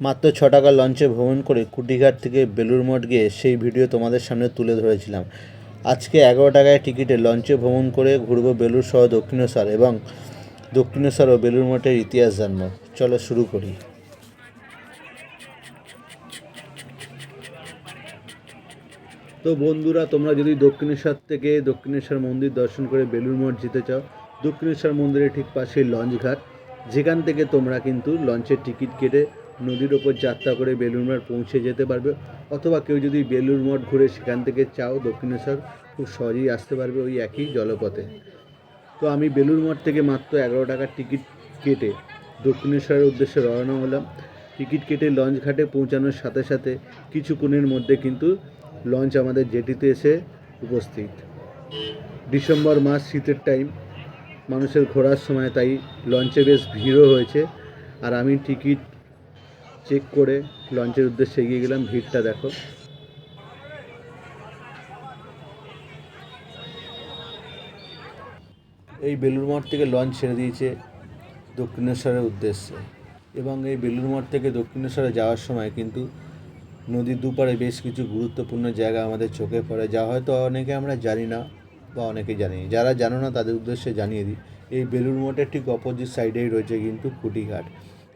মাত্র 6 টাকা লঞ্চে ভ্রমণ করে কুটিঘাট থেকে বেলুড় মঠ গিয়ে সেই ভিডিও তোমাদের সামনে তুলে ধরেছিলাম। আজকে 11 টাকায় টিকিটে লঞ্চে ভ্রমণ করে ঘুরবো বেলুড় সহ দক্ষিণেশ্বর এবং দক্ষিণেশ্বর ও বেলুড় মঠের ইতিহাস জানবো। চলো শুরু করি। তো বন্ধুরা, তোমরা যদি দক্ষিণেশ্বর থেকে দক্ষিণেশ্বর মন্দির দর্শন করে বেলুড় মঠ যেতে চাও, দক্ষিণেশ্বর মন্দিরের ঠিক পাশেই লঞ্চ ঘাট, যেখান থেকে তোমরা কিন্তু লঞ্চের টিকিট কেটে নদীর ওপর যাত্রা করে বেলুড় মঠ পৌঁছে যেতে পারবে। অথবা কেউ যদি বেলুড় মঠ ঘুরে সেখান থেকে চাও দক্ষিণেশ্বর, খুব সহজেই আসতে পারবে ওই একই জলপথে। তো আমি বেলুড় মঠ থেকে মাত্র 11 টাকার টিকিট কেটে দক্ষিণেশ্বরের উদ্দেশ্যে রওনা হলাম। টিকিট কেটে লঞ্চ ঘাটে পৌঁছানোর সাথে সাথে কিছুক্ষণের মধ্যে কিন্তু লঞ্চ আমাদের জেটিতে এসে উপস্থিত। ডিসেম্বর মাস, শীতের টাইম, মানুষের ঘোরার সময়, তাই লঞ্চে বেশ ভিড়ও হয়েছে। আর আমি টিকিট চেক করে লঞ্চের উদ্দেশ্যে এগিয়ে গেলাম। ভিড়টা দেখো। এই বেলুড় মঠ থেকে লঞ্চ ছেড়ে দিয়েছে দক্ষিণেশ্বরের উদ্দেশ্যে, এবং এই বেলুড় মঠ থেকে দক্ষিণেশ্বরে যাওয়ার সময় কিন্তু নদীর দুপারে বেশ কিছু গুরুত্বপূর্ণ জায়গা আমাদের চোখে পড়ে, যা হয়তো অনেকে আমরা জানি না বা অনেকে জানি। যারা জানো না তাদের উদ্দেশ্যে জানিয়ে দিই, এই বেলুড় মঠের ঠিক অপোজিট সাইডেই রয়েছে কিন্তু কুটিঘাট,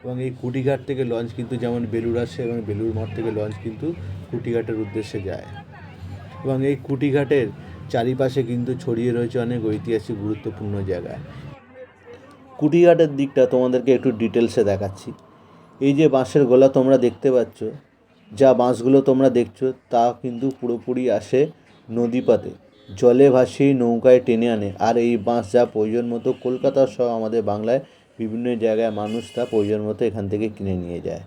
এবং এই কুটিঘাট থেকে লঞ্চ কিন্তু যেমন বেলুড় আসে এবং বেলুড় মঠ থেকে লঞ্চ কিন্তু কুটিঘাটের উদ্দেশ্যে যায়। এবং এই কুটিঘাটের চারিপাশে কিন্তু ছড়িয়ে রয়েছে অনেক ঐতিহাসিক গুরুত্বপূর্ণ জায়গা। কুটিঘাটের দিকটা তোমাদেরকে একটু ডিটেলসে দেখাচ্ছি। এই যে বাঁশের গোলা তোমরা দেখতে পাচ্ছ, যা বাঁশগুলো তোমরা দেখছো তা কিন্তু পুরোপুরি আসে নদীপাতে, জলে ভাসিয়ে নৌকায় টেনে আনে। আর এই বাঁশ যা প্রয়োজন মতো কলকাতা সহ আমাদের বাংলায় বিভিন্ন জায়গায় মানুষ তা প্রয়োজন মতো এখান থেকে কিনে নিয়ে যায়।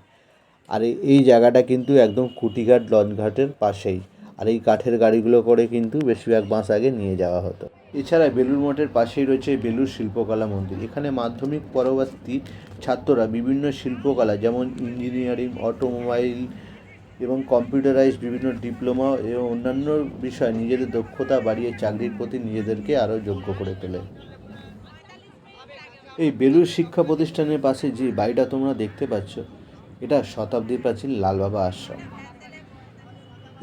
আর এই জায়গাটা কিন্তু একদম কুটিঘাট লঞ্চ ঘাটের পাশেই। আর এই কাঠের গাড়িগুলো করে কিন্তু বেশিরভাগ বাঁশ আগে নিয়ে যাওয়া হতো। এছাড়া বেলুড় মঠের পাশেই রয়েছে বেলুড় শিল্পকলা মন্দির। এখানে মাধ্যমিক পরবর্তী ছাত্ররা বিভিন্ন শিল্পকলা যেমন ইঞ্জিনিয়ারিং, অটোমোবাইল এবং কম্পিউটারাইজ বিভিন্ন ডিপ্লোমা এবং অন্যান্য বিষয়ে নিজেদের দক্ষতা বাড়িয়ে চাকরির প্রতি নিজেদেরকে আরও যোগ্য করে তোলে। এই বেলুড় শিক্ষা প্রতিষ্ঠানের পাশে যে বাড়িটা তোমরা দেখতে পাচ্ছ, এটা শতাব্দী প্রাচীন লালবাবা আশ্রম।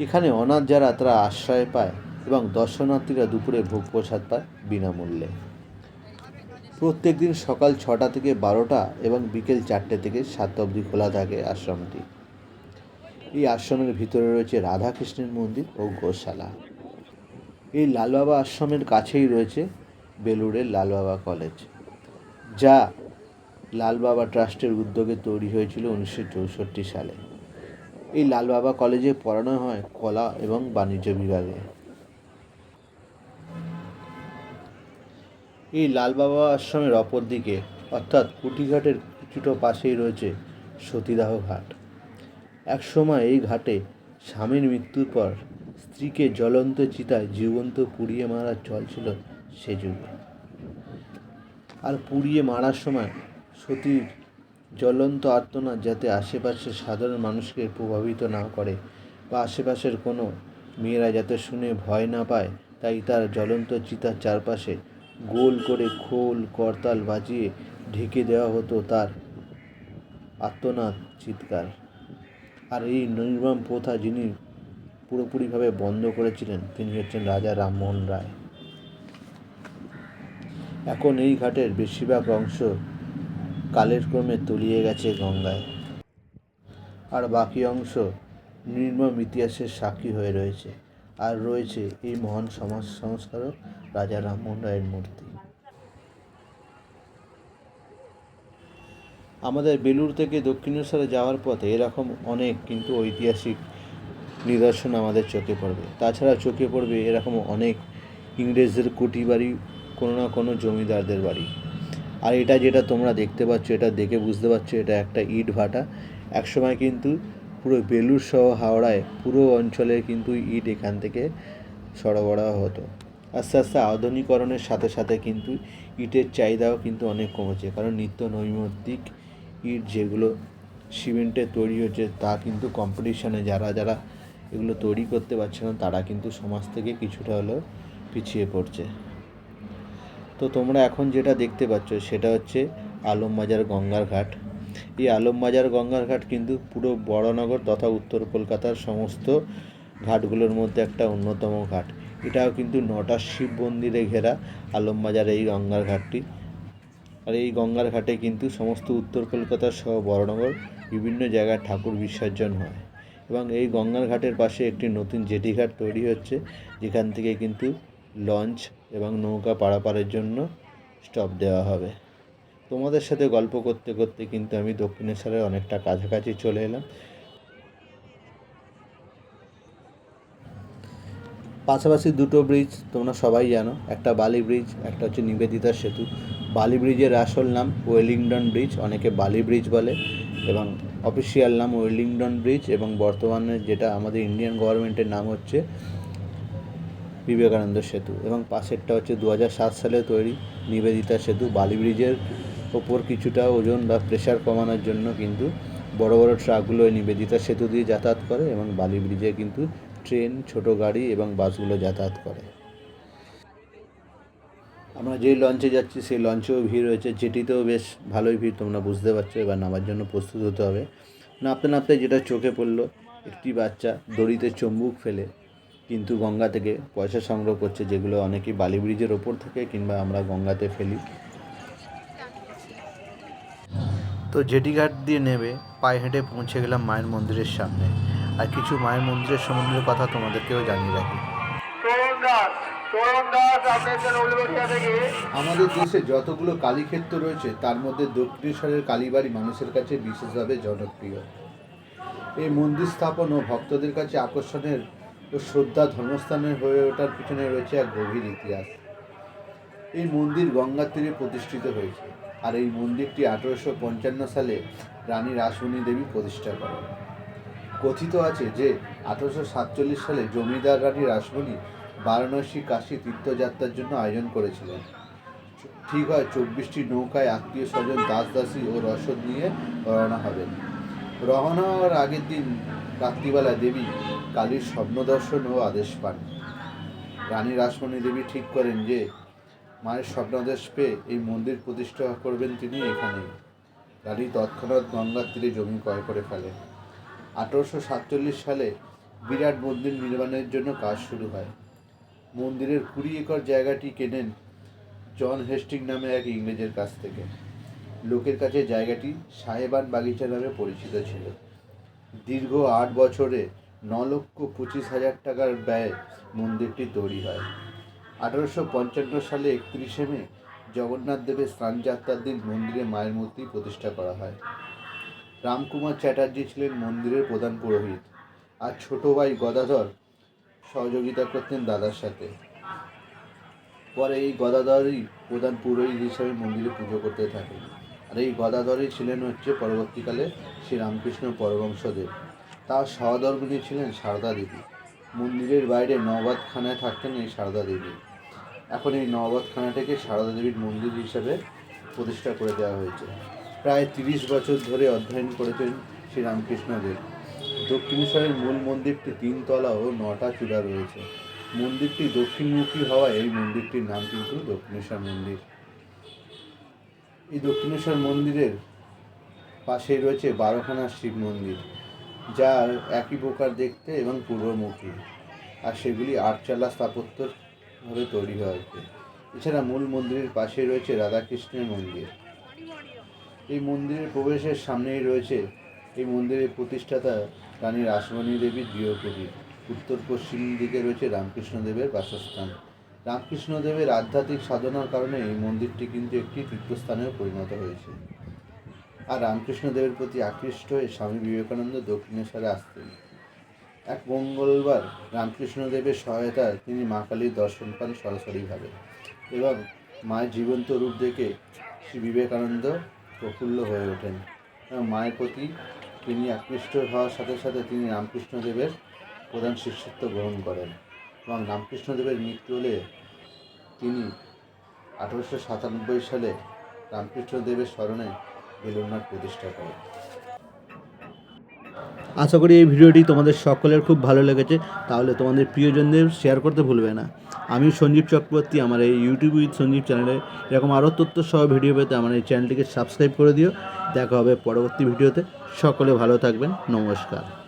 এখানে অনাথ যারা তারা আশ্রয় পায় এবং দর্শনার্থীরা দুপুরে ভোগ প্রসাদ পায় বিনামূল্যে। প্রত্যেক দিন সকাল 6টা থেকে 12টা এবং বিকেল 4টে থেকে 7টা অবধি খোলা থাকে আশ্রমটি। এই আশ্রমের ভিতরে রয়েছে রাধাকৃষ্ণের মন্দির ও গোশালা। এই লালবাবা আশ্রমের কাছেই রয়েছে বেলুড়ের লালবাবা কলেজ, যা লালবাবা ট্রাস্টের উদ্যোগে তৈরি হয়েছিল 1964 সালে। এই লালবাবা কলেজে পড়ানো হয় কলা এবং বাণিজ্য বিভাগে। এই লালবাবা আশ্রমের অপর দিকে অর্থাৎ কুটিঘাটের কিছুটা পাশেই রয়েছে সতীদাহ ঘাট। একসময় এই ঘাটে স্বামীর মৃত্যুর পর স্ত্রীকে জ্বলন্ত চিতায় জীবন্ত পুড়িয়ে মারার চল ছিল সে যুগে। আর পুড়িয়ে মারার সময় সতীর জ্বলন্ত আর্তনাদ যাতে আশেপাশের সাধারণ মানুষকে প্রভাবিত না করে বা আশেপাশের কোনো মেয়েরা যাতে শুনে ভয় না পায়, তাই তার জ্বলন্ত চিতার চারপাশে গোল করে খোল করতাল বাজিয়ে ঢেকে দেওয়া হতো তার আর্তনাদ চিৎকার। আর এই নির্মম প্রথা যিনি পুরোপুরিভাবে বন্ধ করেছিলেন তিনি হচ্ছেন রাজা রামমোহন রায়। এখন এই ঘাটের বেশিরভাগ অংশ কালের ক্রমে তলিয়ে গেছে গঙ্গায়, আর বাকি অংশ নির্মম ইতিহাসের সাক্ষী হয়ে রয়েছে। আর রয়েছে এই মহান সমাজ সংস্কারক রাজা রামমোহন রায়ের মূর্তি। আমাদের বেলুড় থেকে দক্ষিণেশ্বরে যাওয়ার পথে এরকম অনেক কিন্তু ঐতিহাসিক নিদর্শন আমাদের চোখে পড়বে। তাছাড়া চোখে পড়বে এরকম অনেক ইংরেজদের কুটি বাড়ি, কোনো না কোনো জমিদারদের বাড়ি। আর এটা যেটা তোমরা দেখতে পাচ্ছ, এটা দেখে বুঝতে পারছো এটা একটা ইট ভাটা। একসময় কিন্তু পুরো বেলুড় সহ হাওড়ায় পুরো অঞ্চলের কিন্তু ইট এখান থেকে সরবরাহ হতো। আস্তে আস্তে আধুনিকরণের সাথে সাথে কিন্তু ইটের চাহিদাও কিন্তু অনেক কমেছে, কারণ নিত্য নৈমিত্তিক ইট যেগুলো সিমেন্টের তৈরি হচ্ছে তা কিন্তু কম্পিটিশনে যারা যারা এগুলো তৈরি করতে পারছে না তারা কিন্তু সমাজ থেকে কিছুটা হলেও পিছিয়ে পড়ছে। তো তোমরা এখন যেটা দেখতে পাচ্ছ সেটা হচ্ছে আলমবাজার গঙ্গার ঘাট। এই আলমবাজার গঙ্গার ঘাট কিন্তু পুরো বড়নগর তথা উত্তর কলকাতার সমস্ত ঘাটগুলোর মধ্যে একটা অন্যতম ঘাট। এটাও কিন্তু 9টা শিব মন্দিরে ঘেরা আলমবাজার এই গঙ্গার ঘাটটি। আর এই গঙ্গার ঘাটে কিন্তু সমস্ত উত্তর কলকাতা সহ বড়নগর বিভিন্ন জায়গায় ঠাকুর বিসর্জন হয়। এবং এই গঙ্গার ঘাটের পাশে একটি নতুন জেটি ঘাট তৈরি হচ্ছে, যেখান থেকে কিন্তু লঞ্চ এবং নৌকা পারাপারের জন্য স্টপ দেওয়া হবে। তোমাদের সাথে গল্প করতে করতে কিন্তু আমি দক্ষিণেশ্বরের অনেকটা কাছাকাছি চলে এলাম। পাশাপাশি দুটো ব্রিজ তোমরা সবাই জানো, একটা বালি ব্রিজ, একটা হচ্ছে নিবেদিতা সেতু। বালি ব্রিজের আসল নাম ওয়েলিংটন ব্রিজ, অনেকে বালি ব্রিজ বলে, এবং অফিসিয়াল নাম ওয়েলিংটন ব্রিজ, এবং বর্তমানে যেটা আমাদের ইন্ডিয়ান গভর্নমেন্টের নাম হচ্ছে বিবেকানন্দ সেতু। এবং পাশেরটা হচ্ছে 2007 সালে তৈরি নিবেদিতা সেতু। বালি ব্রিজের ওপর কিছুটা ওজন বা প্রেশার কমানোর জন্য কিন্তু বড় বড় ট্রাকগুলো নিবেদিতা সেতু দিয়ে যাতায়াত করে, এবং বালি ব্রিজে কিন্তু ট্রেন, ছোট গাড়ি এবং বাসগুলো যাতায়াত করে। আমরা যেই লঞ্চে যাচ্ছি সেই লঞ্চেও ভিড় রয়েছে, জেটিতেও বেশ ভালোই ভিড়, তোমরা বুঝতে পারছো। এবার নামার জন্য প্রস্তুত হতে হবে। নামতে নামতে যেটা চোখে পড়লো, একটি বাচ্চা দড়িতে চুম্বুক ফেলে কিন্তু গঙ্গা থেকে পয়সা সংগ্রহ করছে, যেগুলো অনেকেই বালি ব্রিজের ওপর থেকে কিংবা আমরা গঙ্গাতে ফেলি। তো জেটি ঘাট দিয়ে নেমে পায়ে হেঁটে পৌঁছে গেলাম মায়ের মন্দিরের সামনে। আর কিছু মায়ের মন্দিরের সম্বন্ধের কথা তোমাদেরকেও জানিয়ে রাখি। আমাদের দেশে যতগুলো কালীক্ষেত্র রয়েছে তার মধ্যে দক্ষিণেশ্বরের কালীবাড়ি মানুষের কাছে বিশেষভাবে জনপ্রিয়। এই মন্দির স্থাপন ও ভক্তদের কাছে আকর্ষণের ও শ্রদ্ধা ধর্মস্থানের হয়ে ওঠার পিছনে রয়েছে এক গভীর ইতিহাস। এই মন্দির গঙ্গার তীরে প্রতিষ্ঠিত হয়েছে, আর এই মন্দিরটি 1855 সালে রানী রাসমণি দেবী প্রতিষ্ঠা করেন। কথিত আছে যে 1847 সালে জমিদার রানী রাসমণি বারাণসী কাশী তীর্থযাত্রার জন্য আয়োজন করেছিলেন। ঠিক হয় 24টি নৌকায় আত্মীয় স্বজন, দাস দাসী ও রসদ নিয়ে রওনা হবেন। রওনা হওয়ার আগের দিন রাত্রিবেলা দেবী কালীর স্বপ্ন দর্শন ও আদেশ পান। রানী রাসমণি দেবী ঠিক করেন যে মায়ের স্বপ্নাদেশ পেয়ে এই মন্দির প্রতিষ্ঠা করবেন তিনি এখানেই। রানী তৎক্ষণাৎ গঙ্গার তীরে জমি ক্রয় করে ফেলেন। 1847 সালে বিরাট মন্দির নির্মাণের জন্য কাজ শুরু হয়। মন্দিরের 20 একর জায়গাটি কেনেন জন হেস্টিং নামে এক ইংরেজের কাছ থেকে। লোকের কাছে জায়গাটি সাহেবান বাগিচা নামে পরিচিত ছিল। দীর্ঘ 8 বছরে 9,25,000 টাকার ব্যয়ে মন্দিরটি তৈরি হয়। 1855 সালে 31শে মে জগন্নাথ দেবের স্নানযাত্রার দিন মন্দিরে মায়ের মূর্তি প্রতিষ্ঠা করা হয়। রামকুমার চ্যাটার্জি ছিলেন মন্দিরের প্রধান পুরোহিত, আর ছোট ভাই গদাধর সহযোগিতা করতেন দাদার সাথে। পরে এই গদাধরই প্রধান পুরোহিত হিসেবে মন্দিরে পুজো করতে থাকেন। আর এই গদাধরই ছিলেন পরবর্তীকালে শ্রী রামকৃষ্ণ পরমহংসদেব। তার সহধর্মিণী ছিলেন সারদা দেবী। মন্দিরের বাইরে নওবাতখানায় থাকতেন এই সারদা দেবী। এখন এই নওবাতখানাটাকে সারদা দেবীর মন্দির হিসেবে প্রতিষ্ঠা করে দেওয়া হয়েছে। প্রায় 30 বছর ধরে অধ্যয়ন করেছেন শ্রী রামকৃষ্ণদেব। দক্ষিণেশ্বরের মূল মন্দিরটি 3 তলা ও 9টা চূড়া রয়েছে। মন্দিরটি দক্ষিণমুখী হওয়ায় এই মন্দিরটির নাম কিন্তু দক্ষিণেশ্বর মন্দির। এই দক্ষিণেশ্বর মন্দিরের পাশেই রয়েছে 12খানা শিব মন্দির, যা একই প্রকার দেখতে এবং পূর্বমুখী, আর সেগুলি আটচালা স্থাপত্যভাবে তৈরি হয়েছে। এছাড়া মূল মন্দিরের পাশে রয়েছে রাধাকৃষ্ণের মন্দির। এই মন্দিরের প্রবেশের সামনেই রয়েছে এই মন্দিরের প্রতিষ্ঠাতা রানী রাসমণি দেবীর গৃহকুটির। উত্তর পশ্চিম দিকে রয়েছে রামকৃষ্ণদেবের বাসস্থান। রামকৃষ্ণদেবের আধ্যাত্মিক সাধনার কারণে এই মন্দিরটি কিন্তু একটি তীর্থস্থানেও পরিণত হয়েছে। আর রামকৃষ্ণদেবের প্রতি আকৃষ্ট হয়ে স্বামী বিবেকানন্দ দক্ষিণেশ্বরে আসতেন। এক মঙ্গলবার রামকৃষ্ণদেবের সহায়তায় তিনি মা কালীর দর্শন পান সরাসরিভাবে, এবং মায়ের জীবন্ত রূপ দেখে শ্রী বিবেকানন্দ প্রফুল্ল হয়ে ওঠেন। মায়ের প্রতি তিনি আকৃষ্ট হওয়ার সাথে সাথে তিনি রামকৃষ্ণদেবের প্রধান শিষ্যত্ব গ্রহণ করেন, এবং রামকৃষ্ণদেবের মৃত্যু হলে তিনি 1897 সালে রামকৃষ্ণদেবের স্মরণে বেলুড়মঠ প্রতিষ্ঠা করেন। আশা করি এই ভিডিওটি তোমাদের সকলের খুব ভালো লেগেছে। তাহলে তোমাদের প্রিয়জনদের শেয়ার করতে ভুলবে না। আমি সঞ্জীব চক্রবর্তী, আমার এই ইউটিউব উইথ সঞ্জীব চ্যানেলে এরকম আরও তথ্য সহ ভিডিও পেতে আমার এই চ্যানেলটিকে সাবস্ক্রাইব করে দিও, দেখা হবে পরবর্তী ভিডিওতে। সকলে ভালো থাকবেন। নমস্কার।